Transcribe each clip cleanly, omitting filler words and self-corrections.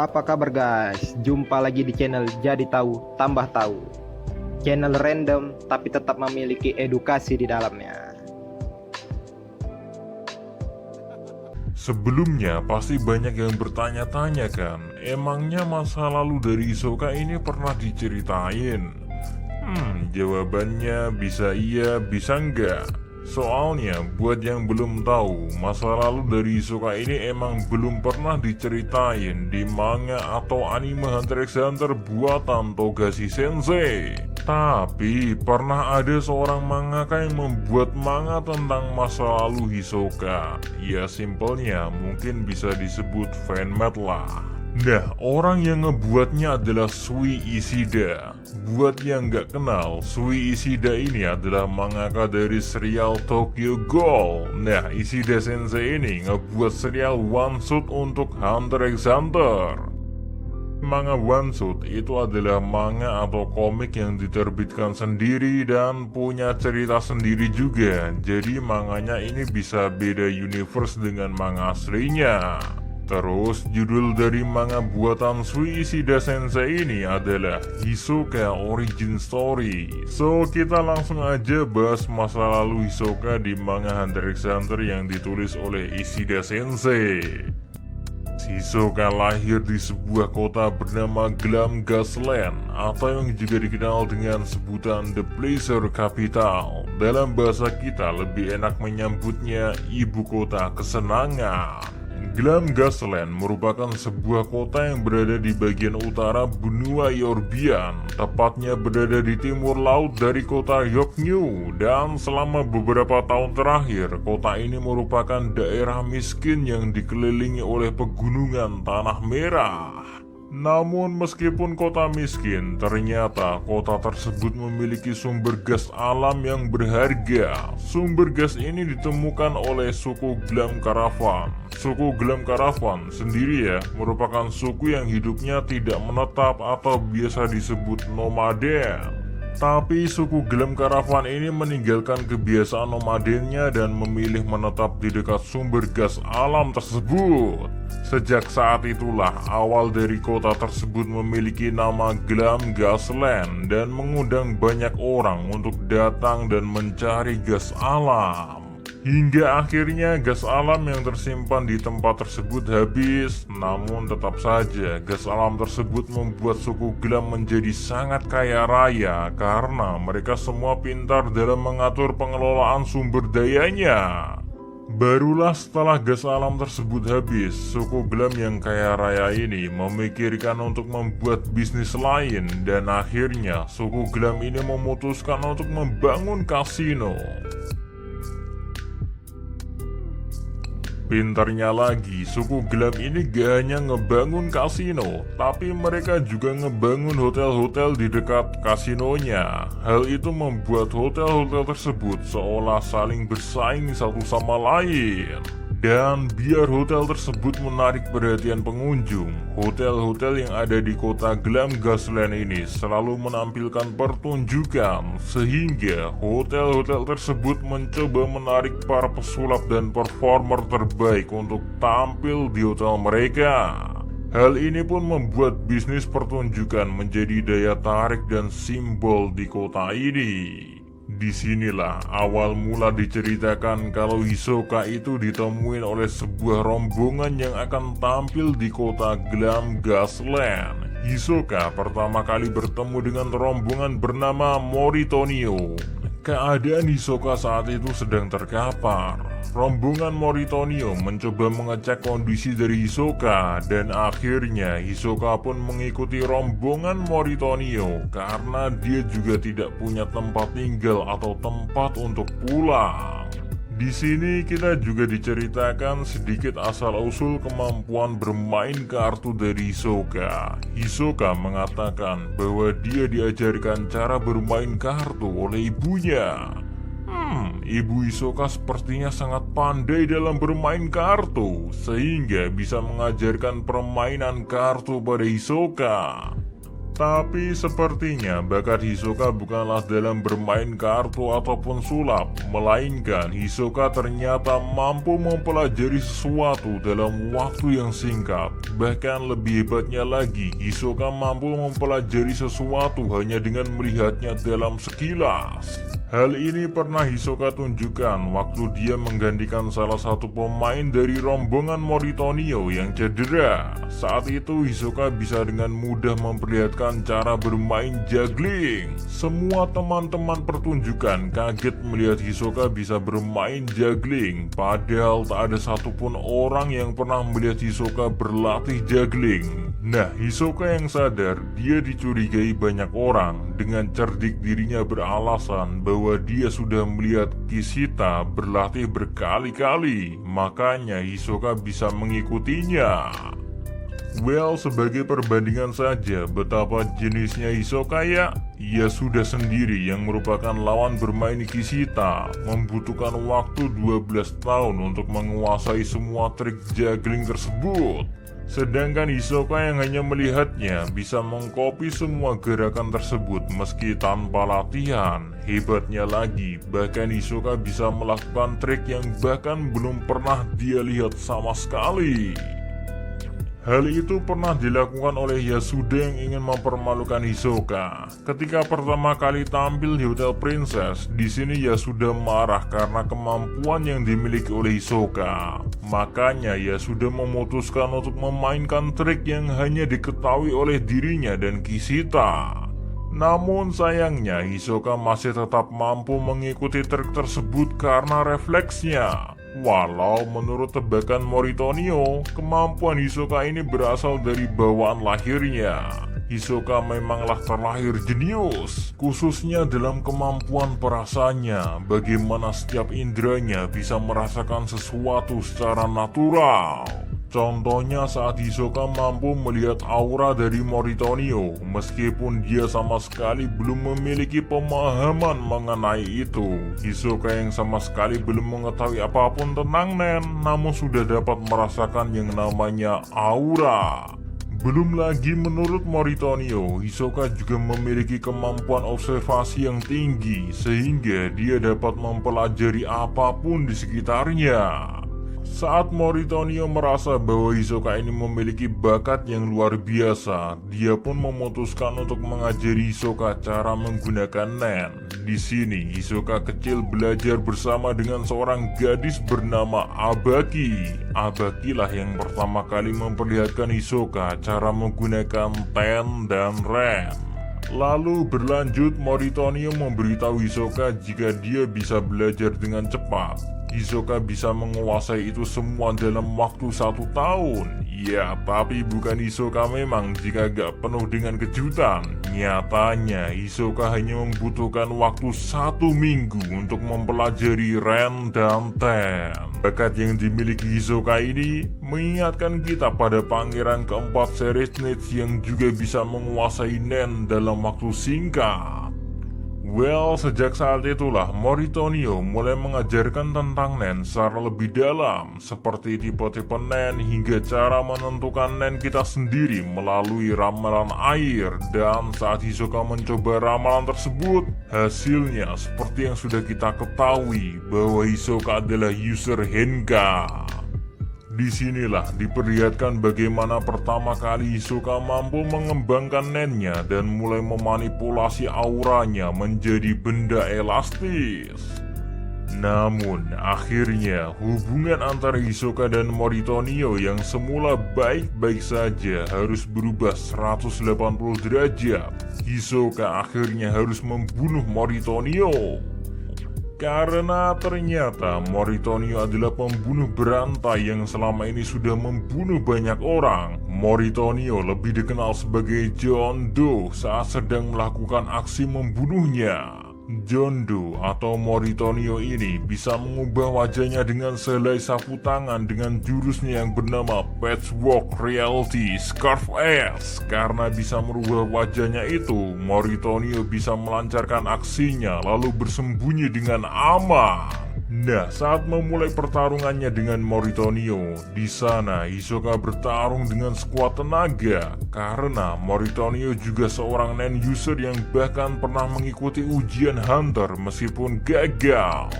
Apa kabar guys? Jumpa lagi di channel Jadi Tahu Tambah Tahu. Channel random tapi tetap memiliki edukasi di dalamnya. Sebelumnya pasti banyak yang bertanya-tanya kan, emangnya masa lalu dari Hisoka ini pernah diceritain? Jawabannya bisa iya, bisa enggak. Soalnya buat yang belum tahu, masa lalu dari Hisoka ini emang belum pernah diceritain di manga atau anime Hunter x Hunter buatan Togashi Sensei. Tapi pernah ada seorang mangaka yang membuat manga tentang masa lalu Hisoka. Ya simpelnya mungkin bisa disebut fanmade lah. Nah, orang yang ngebuatnya adalah Sui Ishida. Buat yang nggak kenal, Sui Ishida ini adalah mangaka dari serial Tokyo Ghoul. Nah, Ishida Sensei ini ngebuat serial One Shot untuk Hunter x Hunter. Manga One Shot itu adalah manga atau komik yang diterbitkan sendiri dan punya cerita sendiri juga. Jadi manganya ini bisa beda universe dengan manga aslinya. Terus judul dari manga buatan Sui Ishida Sensei ini adalah Hisoka Origin Story. So kita langsung aja bahas masa lalu Hisoka di manga Hunter x Hunter yang ditulis oleh Ishida Sensei. Hisoka lahir di sebuah kota bernama Glam Gasland atau yang juga dikenal dengan sebutan The Pleasure Capital. Dalam bahasa kita lebih enak menyambutnya ibu kota kesenangan. Glam Gasland merupakan sebuah kota yang berada di bagian utara benua Yorbian, tepatnya berada di timur laut dari kota Yoknew, dan selama beberapa tahun terakhir, kota ini merupakan daerah miskin yang dikelilingi oleh pegunungan tanah merah. Namun meskipun kota miskin, ternyata kota tersebut memiliki sumber gas alam yang berharga. Sumber gas ini ditemukan oleh suku Glam Caravan. Suku Glam Caravan sendiri merupakan suku yang hidupnya tidak menetap atau biasa disebut nomaden. Tapi suku Glam Caravan ini meninggalkan kebiasaan nomadennya dan memilih menetap di dekat sumber gas alam tersebut. Sejak saat itulah awal dari kota tersebut memiliki nama Glam Gasland dan mengundang banyak orang untuk datang dan mencari gas alam. Hingga akhirnya gas alam yang tersimpan di tempat tersebut habis. Namun tetap saja gas alam tersebut membuat suku Glam menjadi sangat kaya raya karena mereka semua pintar dalam mengatur pengelolaan sumber dayanya. Barulah setelah gas alam tersebut habis, suku Glam yang kaya raya ini memikirkan untuk membuat bisnis lain dan akhirnya suku Glam ini memutuskan untuk membangun kasino. Pintarnya lagi, suku Glam ini gak hanya ngebangun kasino, tapi mereka juga ngebangun hotel-hotel di dekat kasinonya. Hal itu membuat hotel-hotel tersebut seolah saling bersaing satu sama lain. Dan biar hotel tersebut menarik perhatian pengunjung, hotel-hotel yang ada di kota Glam Gasland ini selalu menampilkan pertunjukan, sehingga hotel-hotel tersebut mencoba menarik para pesulap dan performer terbaik untuk tampil di hotel mereka. Hal ini pun membuat bisnis pertunjukan menjadi daya tarik dan simbol di kota ini. Disinilah awal mula diceritakan kalau Hisoka itu ditemuin oleh sebuah rombongan yang akan tampil di kota Glam Gasland. Hisoka pertama kali bertemu dengan rombongan bernama Moritonio. Keadaan Hisoka saat itu sedang terkapar. Rombongan Moritonio mencoba mengecek kondisi dari Hisoka dan akhirnya Hisoka pun mengikuti rombongan Moritonio karena dia juga tidak punya tempat tinggal atau tempat untuk pulang. Di sini kita juga diceritakan sedikit asal-usul kemampuan bermain kartu dari Hisoka. Hisoka mengatakan bahwa dia diajarkan cara bermain kartu oleh ibunya. Ibu Hisoka sepertinya sangat pandai dalam bermain kartu, sehingga bisa mengajarkan permainan kartu pada Hisoka. Tapi sepertinya bakat Hisoka bukanlah dalam bermain kartu ataupun sulap, melainkan Hisoka ternyata mampu mempelajari sesuatu dalam waktu yang singkat. Bahkan lebih hebatnya lagi, Hisoka mampu mempelajari sesuatu hanya dengan melihatnya dalam sekilas. Hal ini pernah Hisoka tunjukkan waktu dia menggantikan salah satu pemain dari rombongan Moritonio yang cedera. Saat itu Hisoka bisa dengan mudah memperlihatkan cara bermain juggling. Semua teman-teman pertunjukan kaget melihat Hisoka bisa bermain juggling, padahal tak ada satupun orang yang pernah melihat Hisoka berlatih juggling. Nah, Hisoka yang sadar dia dicurigai banyak orang, dengan cerdik dirinya beralasan bahwa dia sudah melihat Kishita berlatih berkali-kali, makanya Hisoka bisa mengikutinya. Well, sebagai perbandingan saja betapa jenisnya Hisoka ya, ia sudah sendiri yang merupakan lawan bermain Kishita, membutuhkan waktu 12 tahun untuk menguasai semua trik juggling tersebut. Sedangkan Hisoka yang hanya melihatnya bisa mengkopi semua gerakan tersebut meski tanpa latihan. Hebatnya lagi, bahkan Hisoka bisa melakukan trik yang bahkan belum pernah dia lihat sama sekali. Hal itu pernah dilakukan oleh Yasuda yang ingin mempermalukan Hisoka. Ketika pertama kali tampil di Hotel Princess, di sini Yasuda marah karena kemampuan yang dimiliki oleh Hisoka. Makanya Yasuda memutuskan untuk memainkan trik yang hanya diketahui oleh dirinya dan Kishita. Namun sayangnya Hisoka masih tetap mampu mengikuti trik tersebut karena refleksnya. Walau menurut tebakan Moritonio, kemampuan Hisoka ini berasal dari bawaan lahirnya. Hisoka memanglah terlahir jenius, khususnya dalam kemampuan perasaannya, bagaimana setiap indranya bisa merasakan sesuatu secara natural. Contohnya saat Hisoka mampu melihat aura dari Moritonio, meskipun dia sama sekali belum memiliki pemahaman mengenai itu. Hisoka yang sama sekali belum mengetahui apapun tentang Nen, namun sudah dapat merasakan yang namanya aura. Belum lagi menurut Moritonio, Hisoka juga memiliki kemampuan observasi yang tinggi, sehingga dia dapat mempelajari apapun di sekitarnya. Saat Moritonio merasa bahwa Hisoka ini memiliki bakat yang luar biasa, dia pun memutuskan untuk mengajari Hisoka cara menggunakan Nen. Di sini, Hisoka kecil belajar bersama dengan seorang gadis bernama Abaki. Abaki lah yang pertama kali memperlihatkan Hisoka cara menggunakan Ten dan Ren. Lalu berlanjut, Moritonio memberitahu Hisoka jika dia bisa belajar dengan cepat. Hisoka bisa menguasai itu semua dalam waktu 1 tahun. Ya, tapi bukan Hisoka memang jika gak penuh dengan kejutan. Nyatanya, Hisoka hanya membutuhkan waktu 1 minggu untuk mempelajari Ren dan Ten. Bakat yang dimiliki Hisoka ini mengingatkan kita pada pangeran keempat seri Snitch yang juga bisa menguasai Nen dalam waktu singkat. Well, sejak saat itulah Moritonio mulai mengajarkan tentang Nen secara lebih dalam, seperti tipe-tipe Nen hingga cara menentukan Nen kita sendiri melalui ramalan air. Dan saat Hisoka mencoba ramalan tersebut, hasilnya seperti yang sudah kita ketahui bahwa Hisoka adalah user Henka. Disinilah diperlihatkan bagaimana pertama kali Hisoka mampu mengembangkan Nennya dan mulai memanipulasi auranya menjadi benda elastis. Namun akhirnya hubungan antara Hisoka dan Moritonio yang semula baik-baik saja harus berubah 180 derajat. Hisoka akhirnya harus membunuh Moritonio. Karena ternyata Moritonio adalah pembunuh berantai yang selama ini sudah membunuh banyak orang. Moritonio lebih dikenal sebagai John Doe saat sedang melakukan aksi membunuhnya. John Doe atau Moritonio ini bisa mengubah wajahnya dengan sehelai sapu tangan dengan jurusnya yang bernama Patchwork Reality Scarf S. Karena bisa merubah wajahnya itu, Moritonio bisa melancarkan aksinya lalu bersembunyi dengan aman. Nah, saat memulai pertarungannya dengan Moritonio, di sana Hisoka bertarung dengan sekuat tenaga karena Moritonio juga seorang nen user yang bahkan pernah mengikuti ujian Hunter meskipun gagal.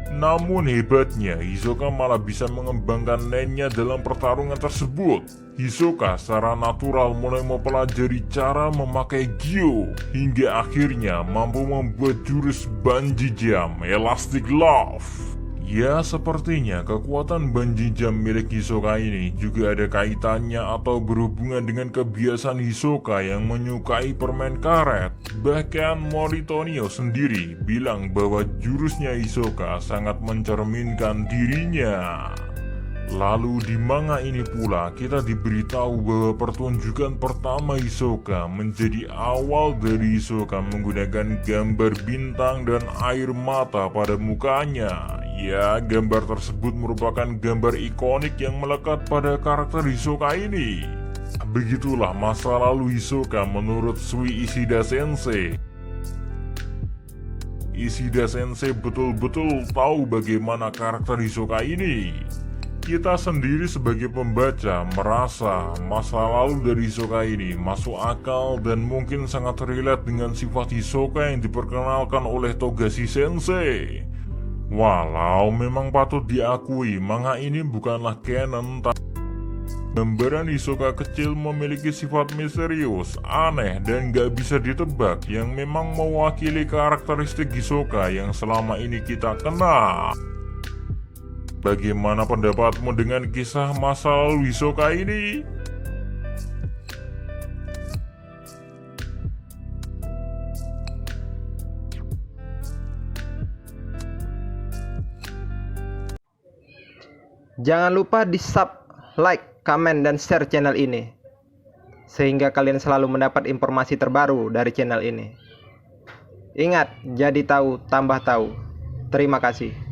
Namun hebatnya, Hisoka malah bisa mengembangkan nennya dalam pertarungan tersebut. Hisoka secara natural mulai mempelajari cara memakai Gyo, hingga akhirnya mampu membuat jurus Banji Jump Elastic Love. Ya, sepertinya kekuatan Banji Jump milik Hisoka ini juga ada kaitannya atau berhubungan dengan kebiasaan Hisoka yang menyukai permen karet. Bahkan Moritonio sendiri bilang bahwa jurusnya Hisoka sangat mencerminkan dirinya. Lalu di manga ini pula kita diberitahu bahwa pertunjukan pertama Hisoka menjadi awal dari Hisoka menggunakan gambar bintang dan air mata pada mukanya. Ya, gambar tersebut merupakan gambar ikonik yang melekat pada karakter Hisoka ini. Begitulah masa lalu Hisoka menurut Sui Ishida Sensei. Ishida Sensei betul-betul tahu bagaimana karakter Hisoka ini. Kita sendiri sebagai pembaca merasa masa lalu dari Hisoka ini masuk akal dan mungkin sangat relate dengan sifat Hisoka yang diperkenalkan oleh Togashi Sensei. Walau memang patut diakui manga ini bukanlah canon, gambaran Hisoka kecil memiliki sifat misterius, aneh, dan gak bisa ditebak yang memang mewakili karakteristik Hisoka yang selama ini kita kenal. Bagaimana pendapatmu dengan kisah masa lalu Hisoka ini? Jangan lupa di sub, like, komen, dan share channel ini, sehingga kalian selalu mendapat informasi terbaru dari channel ini. Ingat, jadi tahu, tambah tahu. Terima kasih.